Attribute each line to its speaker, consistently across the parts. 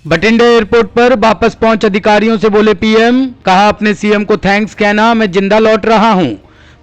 Speaker 1: Bathinda airport पर वापस पहुंच अधिकारियों से बोले पीएम, कहा अपने सीएम को थैंक्स कहना, मैं जिंदा लौट रहा हूं।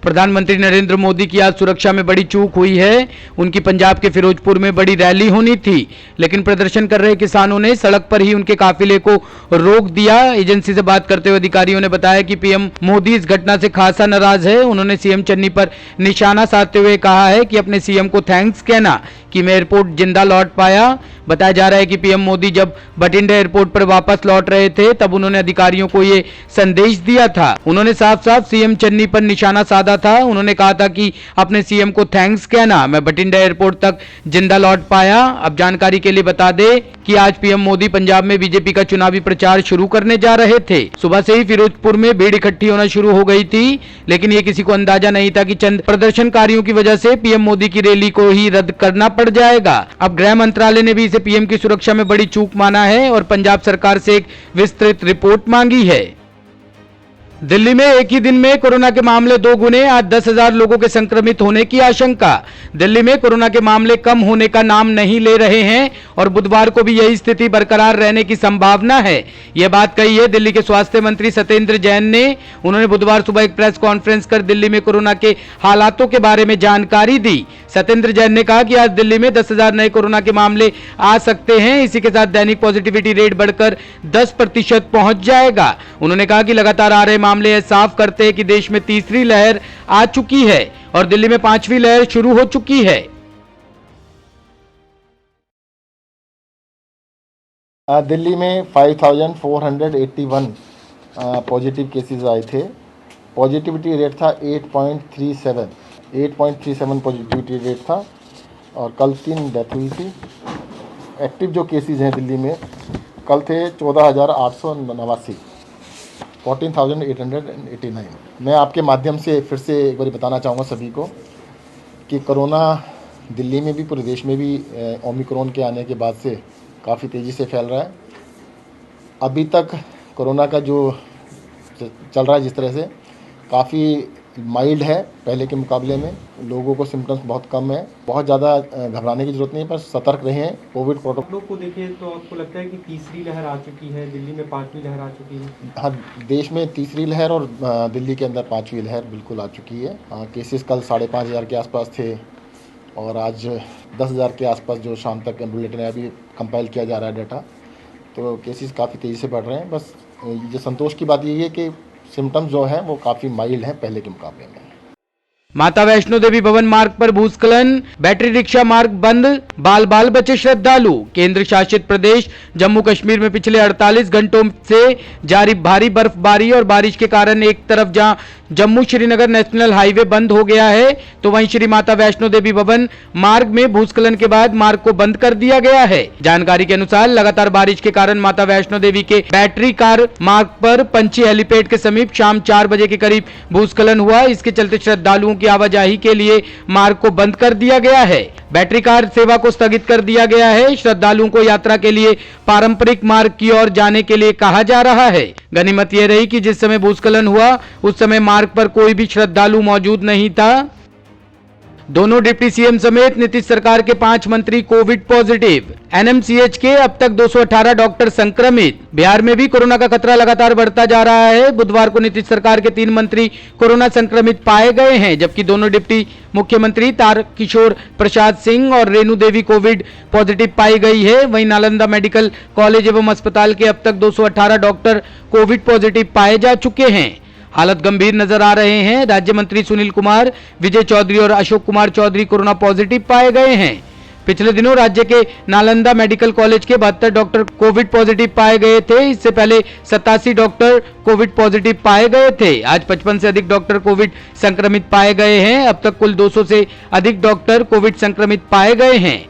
Speaker 1: प्रधानमंत्री नरेंद्र मोदी की आज सुरक्षा में बड़ी चूक हुई है। उनकी पंजाब के फिरोजपुर में बड़ी रैली होनी थी, लेकिन प्रदर्शन कर रहे किसानों ने सड़क पर ही उनके काफिले को रोक दिया। एजेंसी से बात करते हुए अधिकारियों ने बताया कि पीएम मोदी इस घटना से खासा नाराज है। उन्होंने सीएम चन्नी पर निशाना साधते हुए कहा है कि अपने सीएम को थैंक्स कहना कि मैं एयरपोर्ट जिंदा लौट पाया। बताया जा रहा है कि पीएम मोदी जब बठिंडा एयरपोर्ट पर वापस लौट रहे थे तब उन्होंने अधिकारियों को ये संदेश दिया था। उन्होंने साफ साफ सीएम चन्नी पर निशाना साधा था। उन्होंने कहा था कि अपने सीएम को थैंक्स कहना, मैं बठिंडा एयरपोर्ट तक जिंदा लौट पाया। अब जानकारी के लिए बता दें कि आज पीएम मोदी पंजाब में बीजेपी का चुनावी प्रचार शुरू करने जा रहे थे। सुबह से ही फिरोजपुर में भीड़ इकट्ठी होना शुरू हो गई थी, लेकिन ये किसी को अंदाजा नहीं था कि चंद प्रदर्शनकारियों की वजह से पीएम मोदी की रैली को ही रद्द करना पड़ जाएगा। अब गृह मंत्रालय ने भी इसे पीएम की सुरक्षा में बड़ी चूक माना है और पंजाब सरकार से एक विस्तृत रिपोर्ट मांगी है। दिल्ली में एक ही दिन में कोरोना के मामले 2 गुने, आज 10,000 लोगों के संक्रमित होने की आशंका। दिल्ली में कोरोना के मामले कम होने का नाम नहीं ले रहे हैं और बुधवार को भी यही स्थिति बरकरार रहने की संभावना है। यह बात कही है दिल्ली के स्वास्थ्य मंत्री सत्येंद्र जैन ने। उन्होंने बुधवार सुबह एक प्रेस कॉन्फ्रेंस कर दिल्ली में कोरोना के हालातों के बारे में जानकारी दी। सत्येंद्र जैन ने कहा कि आज दिल्ली में 10,000 नए कोरोना के मामले आ सकते हैं। इसी के साथ दैनिक पॉजिटिविटी रेट बढ़कर 10% पहुंच जाएगा। उन्होंने कहा कि लगातार आ रहे मामले यह साफ करते हैं कि देश में तीसरी लहर आ चुकी है और दिल्ली में 5वीं लहर शुरू हो चुकी है।
Speaker 2: दिल्ली में 5481 पॉजिटिव केसेस आए थे। पॉजिटिविटी रेट था 8.37 पॉजिटिविटी रेट था और कल 3 डेथ हुई थी। एक्टिव जो केसेस हैं दिल्ली में कल थे 14,889, 14,889। मैं आपके माध्यम से फिर से एक बार बताना चाहूँगा सभी को कि कोरोना दिल्ली में भी पूरे देश में भी ओमिक्रॉन के आने के बाद से काफ़ी तेज़ी से फैल रहा है। अभी तक कोरोना का जो चल रहा है जिस तरह से काफ़ी माइल्ड है पहले के मुकाबले में, लोगों को सिम्टम्स बहुत कम है। बहुत ज़्यादा घबराने की जरूरत नहीं है, पर सतर्क रहें। कोविड प्रोटोकॉल
Speaker 3: को देखिए तो आपको लगता है कि तीसरी लहर आ चुकी है, दिल्ली में 5वीं लहर आ चुकी है?
Speaker 2: हाँ, देश में तीसरी लहर और दिल्ली के अंदर 5वीं लहर बिल्कुल आ चुकी है। केसेस कल 5,500 के आसपास थे और आज 10,000 के आसपास जो शाम तक बुलेटिन है, अभी कंपाइल किया जा रहा है डाटा, तो केसेस काफ़ी तेज़ी से बढ़ रहे हैं। बस ये संतोष की बात यही है कि सिम्टम्स जो है वो काफ़ी माइल्ड हैं पहले के मुकाबले में।
Speaker 1: माता वैष्णो देवी भवन मार्ग पर भूस्खलन, बैटरी रिक्शा मार्ग बंद, बाल बाल बचे श्रद्धालु। केंद्र शासित प्रदेश जम्मू कश्मीर में पिछले 48 घंटों से जारी भारी बर्फबारी और बारिश के कारण एक तरफ जहां जम्मू श्रीनगर नेशनल हाईवे बंद हो गया है, तो वहीं श्री माता वैष्णो देवी भवन मार्ग में भूस्खलन के बाद मार्ग को बंद कर दिया गया है। जानकारी के अनुसार लगातार बारिश के कारण माता वैष्णो देवी के बैटरी कार मार्ग पर पंछी हेलीपैड के समीप शाम 4 बजे के करीब भूस्खलन हुआ। इसके चलते श्रद्धालुओं की आवाजाही के लिए मार्ग को बंद कर दिया गया है। बैटरी कार सेवा को स्थगित कर दिया गया है। श्रद्धालुओं को यात्रा के लिए पारंपरिक मार्ग की ओर जाने के लिए कहा जा रहा है। गनीमत यह रही कि जिस समय भूस्खलन हुआ उस समय मार्ग पर कोई भी श्रद्धालु मौजूद नहीं था। दोनों डिप्टी सीएम समेत नीतीश सरकार के 5 मंत्री कोविड पॉजिटिव। एनएमसीएच के अब तक 218 डॉक्टर संक्रमित। बिहार में भी कोरोना का खतरा लगातार बढ़ता जा रहा है। बुधवार को नीतीश सरकार के 3 मंत्री कोरोना संक्रमित पाए गए हैं, जबकि दोनों डिप्टी मुख्यमंत्री तारकिशोर प्रसाद सिंह और रेणु देवी कोविड पॉजिटिव पाई गई है। वहीं नालंदा मेडिकल कॉलेज एवं अस्पताल के अब तक 218 डॉक्टर कोविड पॉजिटिव पाए जा चुके हैं। हालत गंभीर नजर आ रहे हैं। राज्य मंत्री सुनील कुमार, विजय चौधरी और अशोक कुमार चौधरी कोरोना पॉजिटिव पाए गए हैं। पिछले दिनों राज्य के नालंदा मेडिकल कॉलेज के 72 डॉक्टर कोविड पॉजिटिव पाए गए थे। इससे पहले 87 डॉक्टर कोविड पॉजिटिव पाए गए थे। आज 55 से अधिक डॉक्टर कोविड संक्रमित पाए गए हैं। अब तक कुल 200 से अधिक डॉक्टर कोविड संक्रमित पाए गए हैं।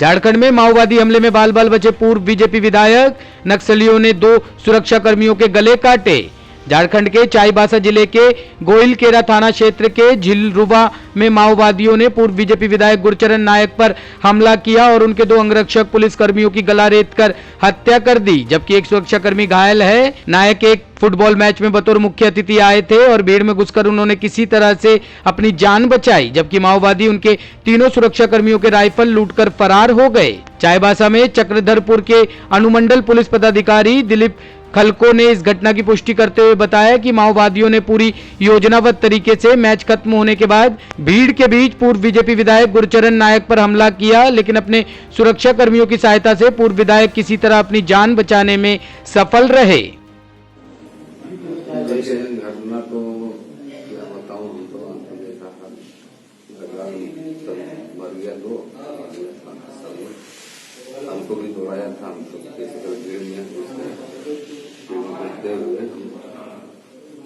Speaker 1: झारखंड में माओवादी हमले में बाल बाल बचे पूर्व बीजेपी विधायक। नक्सलियों ने 2 सुरक्षा कर्मियों के गले काटे। झारखंड के चाईबासा जिले के गोइलकेरा थाना क्षेत्र के झिलरुबा में माओवादियों ने पूर्व बीजेपी विधायक गुरचरण नायक पर हमला किया और उनके 2 अंगरक्षक पुलिस कर्मियों की गला रेत कर हत्या कर दी, जबकि एक सुरक्षाकर्मी घायल है। नायक एक फुटबॉल मैच में बतौर मुख्य अतिथि आए थे और भीड़ में घुसकर उन्होंने किसी तरह से अपनी जान बचाई, जबकि माओवादी उनके तीनों सुरक्षा कर्मियों के राइफल लूटकर फरार हो गए। चाईबासा में चक्रधरपुर के अनुमंडल पुलिस पदाधिकारी दिलीप खलको ने इस घटना की पुष्टि करते हुए बताया कि माओवादियों ने पूरी योजनाबद्ध तरीके से मैच खत्म होने के बाद भीड़ के बीच पूर्व बीजेपी विधायक गुरचरण नायक पर हमला किया, लेकिन अपने सुरक्षा कर्मियों की सहायता से पूर्व विधायक किसी तरह अपनी जान बचाने में सफल रहे।
Speaker 4: घटना तो क्या बताऊं, हम तो देखा मर गया दो, हमको भी दौड़ाया था, हम तो भीड़ में घुसते हुए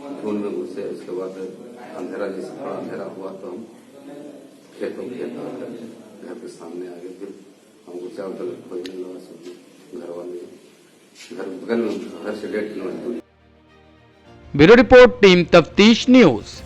Speaker 4: हम धुन में घुसे। उसके बाद अंधेरा जैसे थोड़ा अंधेरा हुआ तो हम खेतों घर के सामने आ गए। फिर हमको चारों तरफ खोजने लगा, सब घर वाले घर बगल में घर से 1.5 किलोमीटर।
Speaker 1: ब्यूरो रिपोर्ट, टीम तफ्तीश न्यूज।